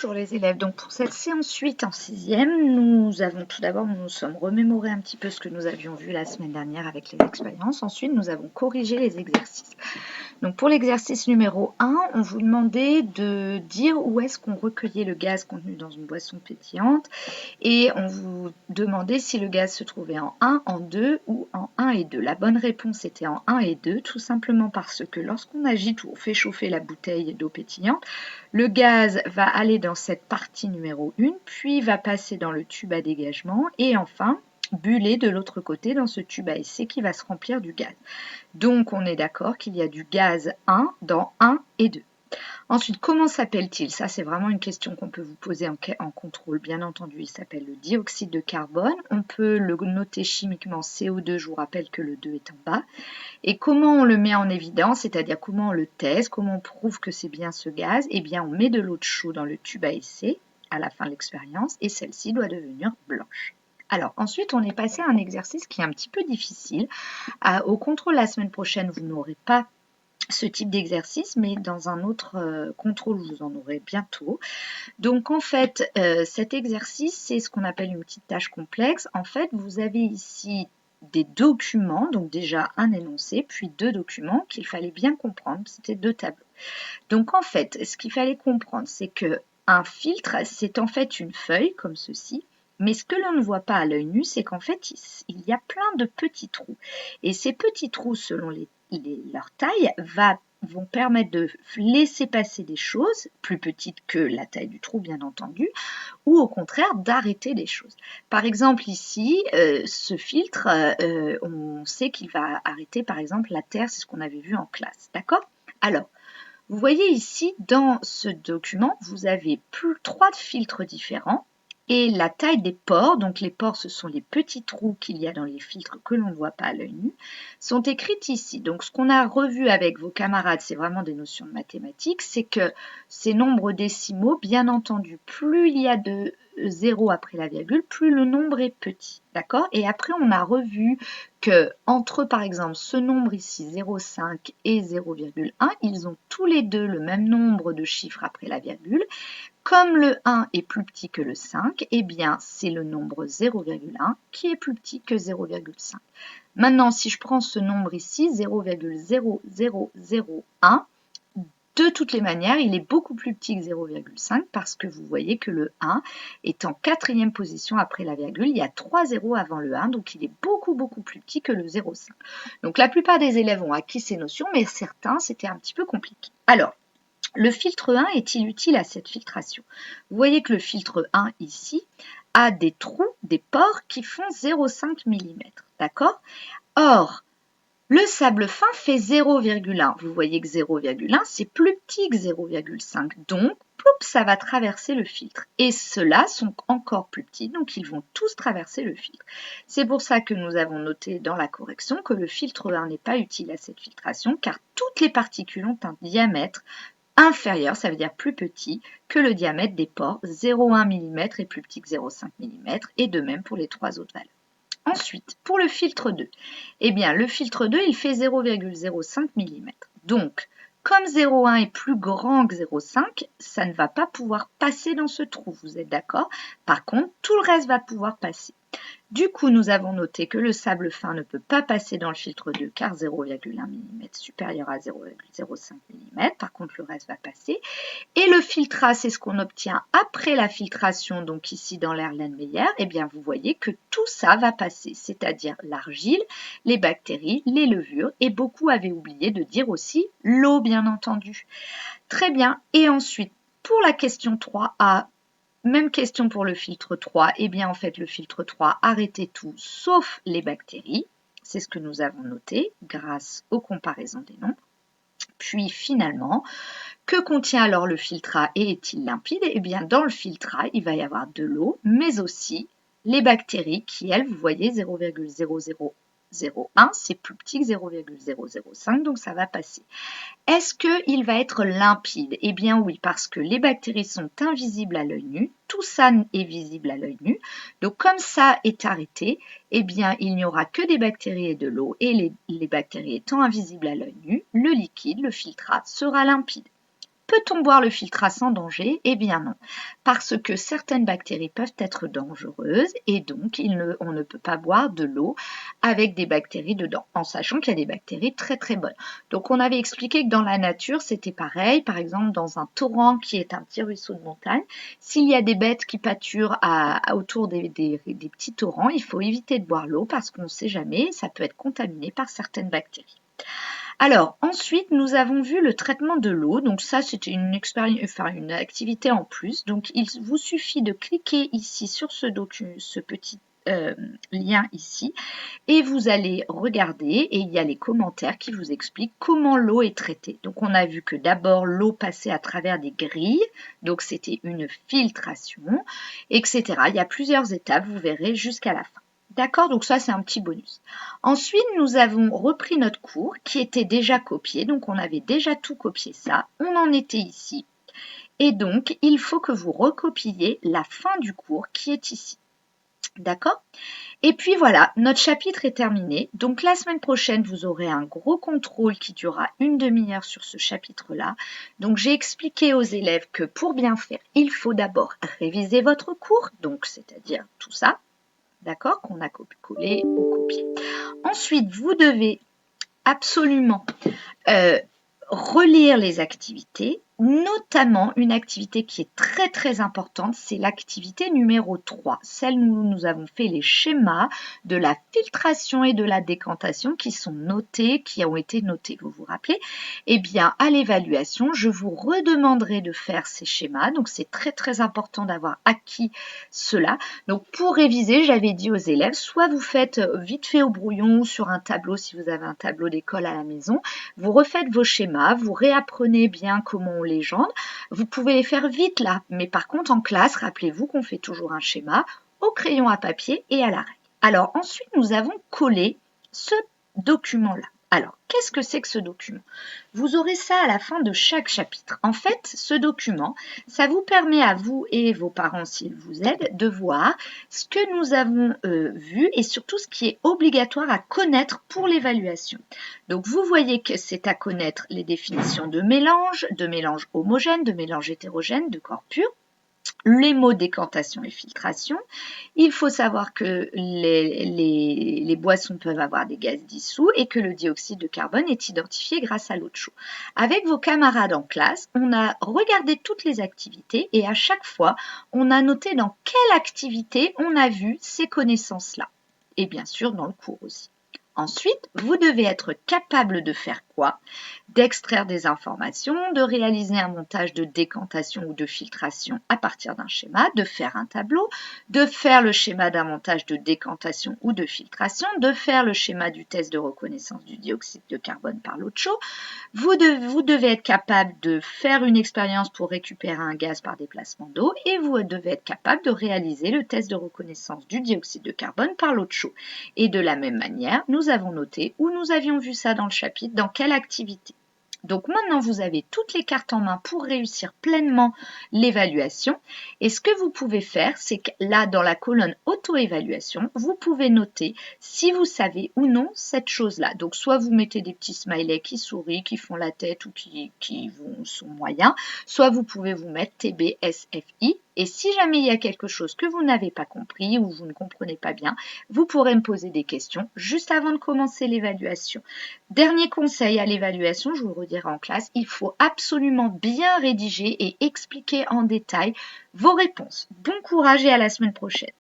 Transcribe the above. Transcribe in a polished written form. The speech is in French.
Bonjour les élèves, donc pour cette séance 8 en 6e, nous avons tout d'abord, nous nous sommes remémoré un petit peu ce que nous avions vu la semaine dernière avec les expériences. Ensuite, nous avons corrigé les exercices. Donc pour l'exercice numéro 1, on vous demandait de dire où est-ce qu'on recueillait le gaz contenu dans une boisson pétillante et on vous demandait si le gaz se trouvait en 1, en 2 ou en 1 et 2. La bonne réponse était en 1 et 2, tout simplement parce que lorsqu'on agite ou on fait chauffer la bouteille d'eau pétillante, le gaz va aller dans cette partie numéro 1, puis va passer dans le tube à dégagement et enfin buller de l'autre côté dans ce tube à essai qui va se remplir du gaz. Donc on est d'accord qu'il y a du gaz 1 dans 1 et 2. Ensuite, comment s'appelle-t-il? Ça, c'est vraiment une question qu'on peut vous poser en contrôle. Bien entendu, il s'appelle le dioxyde de carbone. On peut le noter chimiquement CO2, je vous rappelle que le 2 est en bas. Et comment on le met en évidence, c'est-à-dire comment on le teste, comment on prouve que c'est bien ce gaz? Eh bien, on met de l'eau de chaux dans le tube à essai à la fin de l'expérience et celle-ci doit devenir blanche. Alors ensuite, on est passé à un exercice qui est un petit peu difficile. Au contrôle la semaine prochaine, vous n'aurez pas ce type d'exercice, mais dans un autre contrôle, vous en aurez bientôt. Donc en fait, cet exercice, c'est ce qu'on appelle une petite tâche complexe. En fait, vous avez ici des documents, donc déjà un énoncé, puis deux documents qu'il fallait bien comprendre, c'était deux tableaux. Donc en fait, ce qu'il fallait comprendre, c'est que un filtre, c'est en fait une feuille comme ceci, mais ce que l'on ne voit pas à l'œil nu, c'est qu'en fait, il y a plein de petits trous. Et ces petits trous, selon leur taille, vont permettre de laisser passer des choses, plus petites que la taille du trou, bien entendu, ou au contraire d'arrêter des choses. Par exemple, ici, ce filtre, on sait qu'il va arrêter, par exemple, la Terre, c'est ce qu'on avait vu en classe. D'accord? Alors, vous voyez ici, dans ce document, vous avez trois filtres différents et la taille des pores, donc les pores, ce sont les petits trous qu'il y a dans les filtres que l'on ne voit pas à l'œil nu, sont écrites ici. Donc, ce qu'on a revu avec vos camarades, c'est vraiment des notions de mathématiques, c'est que ces nombres décimaux, bien entendu, plus il y a de 0 après la virgule, plus le nombre est petit. D'accord? Et après, on a revu que entre, par exemple, ce nombre ici, 0,5 et 0,1, ils ont tous les deux le même nombre de chiffres après la virgule. Comme le 1 est plus petit que le 5, eh bien, c'est le nombre 0,1 qui est plus petit que 0,5. Maintenant, si je prends ce nombre ici, 0,0001, de toutes les manières, il est beaucoup plus petit que 0,5 parce que vous voyez que le 1 est en quatrième position après la virgule. Il y a 3 zéros avant le 1, donc il est beaucoup plus petit que le 0,5. Donc la plupart des élèves ont acquis ces notions, mais certains, c'était un petit peu compliqué. Alors, le filtre 1 est-il utile à cette filtration? Vous voyez que le filtre 1 ici a des trous, des pores qui font 0,5 mm. D'accord? Or, le sable fin fait 0,1. Vous voyez que 0,1, c'est plus petit que 0,5. Donc, ploup, ça va traverser le filtre. Et ceux-là sont encore plus petits, donc ils vont tous traverser le filtre. C'est pour ça que nous avons noté dans la correction que le filtre 1 n'est pas utile à cette filtration, car toutes les particules ont un diamètre inférieur, ça veut dire plus petit, que le diamètre des pores. 0,1 mm est plus petit que 0,5 mm, et de même pour les trois autres valeurs. Ensuite, pour le filtre 2, eh bien, le filtre 2, il fait 0,05 mm. Donc, comme 0,1 est plus grand que 0,5, ça ne va pas pouvoir passer dans ce trou, vous êtes d'accord? Par contre, tout le reste va pouvoir passer. Du coup, nous avons noté que le sable fin ne peut pas passer dans le filtre 2 car 0,1 mm supérieur à 0,05 mm. Par contre, le reste va passer. Et le filtrat, c'est ce qu'on obtient après la filtration, donc ici dans l'Erlenmeyer. Eh bien, vous voyez que tout ça va passer, c'est-à-dire l'argile, les bactéries, les levures, et beaucoup avaient oublié de dire aussi l'eau, bien entendu. Très bien. Et ensuite, pour la question 3a, même question pour le filtre 3. Eh bien, en fait, le filtre 3 arrêtait tout sauf les bactéries. C'est ce que nous avons noté grâce aux comparaisons des nombres. Puis finalement, que contient alors le filtrat et est-il limpide? Eh bien, dans le filtrat, il va y avoir de l'eau, mais aussi les bactéries qui, elles, vous voyez, 0,0001, c'est plus petit que 0,005, donc ça va passer. Est-ce qu'il va être limpide? Eh bien oui, parce que les bactéries sont invisibles à l'œil nu, tout ça est visible à l'œil nu, donc comme ça est arrêté, eh bien il n'y aura que des bactéries et de l'eau, et les bactéries étant invisibles à l'œil nu, le liquide, le filtrat, sera limpide. peut-on boire le filtrat sans danger? Eh bien non, parce que certaines bactéries peuvent être dangereuses et donc on ne peut pas boire de l'eau avec des bactéries dedans, en sachant qu'il y a des bactéries très très bonnes. Donc on avait expliqué que dans la nature c'était pareil, par exemple dans un torrent qui est un petit ruisseau de montagne, s'il y a des bêtes qui pâturent autour des petits torrents, il faut éviter de boire l'eau parce qu'on ne sait jamais, ça peut être contaminé par certaines bactéries. Alors, ensuite, nous avons vu le traitement de l'eau. Donc ça, c'était une activité en plus. Donc, il vous suffit de cliquer ici sur ce petit lien ici et vous allez regarder et il y a les commentaires qui vous expliquent comment l'eau est traitée. Donc, on a vu que d'abord, l'eau passait à travers des grilles. Donc, c'était une filtration, etc. Il y a plusieurs étapes, vous verrez, jusqu'à la fin. D'accord, donc ça c'est un petit bonus. Ensuite, nous avons repris notre cours qui était déjà copié, donc on avait déjà tout copié ça. On en était ici. Et donc, il faut que vous recopiez la fin du cours qui est ici. D'accord? Et puis voilà, notre chapitre est terminé. Donc la semaine prochaine, vous aurez un gros contrôle qui durera une demi-heure sur ce chapitre-là. Donc j'ai expliqué aux élèves que pour bien faire, il faut d'abord réviser votre cours, donc c'est-à-dire tout ça. D'accord, qu'on a collé ou copié. Ensuite, vous devez absolument relire les activités, notamment une activité qui est très très importante, c'est l'activité numéro 3, celle où nous avons fait les schémas de la filtration et de la décantation qui sont notés, qui ont été notés, vous vous rappelez? Eh bien, à l'évaluation, je vous redemanderai de faire ces schémas, donc c'est très très important d'avoir acquis cela. Donc pour réviser, j'avais dit aux élèves, soit vous faites vite fait au brouillon sur un tableau si vous avez un tableau d'école à la maison, vous refaites vos schémas, vous réapprenez bien comment on légende. Vous pouvez les faire vite là, mais par contre en classe, rappelez-vous qu'on fait toujours un schéma au crayon à papier et à la règle. Alors ensuite, nous avons collé ce document-là. Alors, qu'est-ce que c'est que ce document? Vous aurez ça à la fin de chaque chapitre. En fait, ce document, ça vous permet à vous et vos parents, s'ils vous aident, de voir ce que nous avons vu et surtout ce qui est obligatoire à connaître pour l'évaluation. Donc, vous voyez que c'est à connaître les définitions de mélange homogène, de mélange hétérogène, de corps pur, les mots décantation et filtration. Il faut savoir que les boissons peuvent avoir des gaz dissous et que le dioxyde de carbone est identifié grâce à l'eau de chaud. Avec vos camarades en classe, on a regardé toutes les activités et à chaque fois, on a noté dans quelle activité on a vu ces connaissances-là. Et bien sûr, dans le cours aussi. Ensuite, vous devez être capable de faire quoi? D'extraire des informations, de réaliser un montage de décantation ou de filtration à partir d'un schéma, de faire un tableau, de faire le schéma d'un montage de décantation ou de filtration, de faire le schéma du test de reconnaissance du dioxyde de carbone par l'eau de chaud. Vous devez être capable de faire une expérience pour récupérer un gaz par déplacement d'eau et vous devez être capable de réaliser le test de reconnaissance du dioxyde de carbone par l'eau de chaud. Et de la même manière, nous avons noté où nous avions vu ça dans le chapitre, dans quelle activité. Donc maintenant, vous avez toutes les cartes en main pour réussir pleinement l'évaluation. Et ce que vous pouvez faire, c'est que là, dans la colonne auto-évaluation, vous pouvez noter si vous savez ou non cette chose-là. Donc, soit vous mettez des petits smileys qui sourient, qui font la tête ou qui sont moyens, soit vous pouvez vous mettre TB, SFI. Et si jamais il y a quelque chose que vous n'avez pas compris ou vous ne comprenez pas bien, vous pourrez me poser des questions juste avant de commencer l'évaluation. Dernier conseil à l'évaluation, je vous le redirai en classe, il faut absolument bien rédiger et expliquer en détail vos réponses. Bon courage et à la semaine prochaine.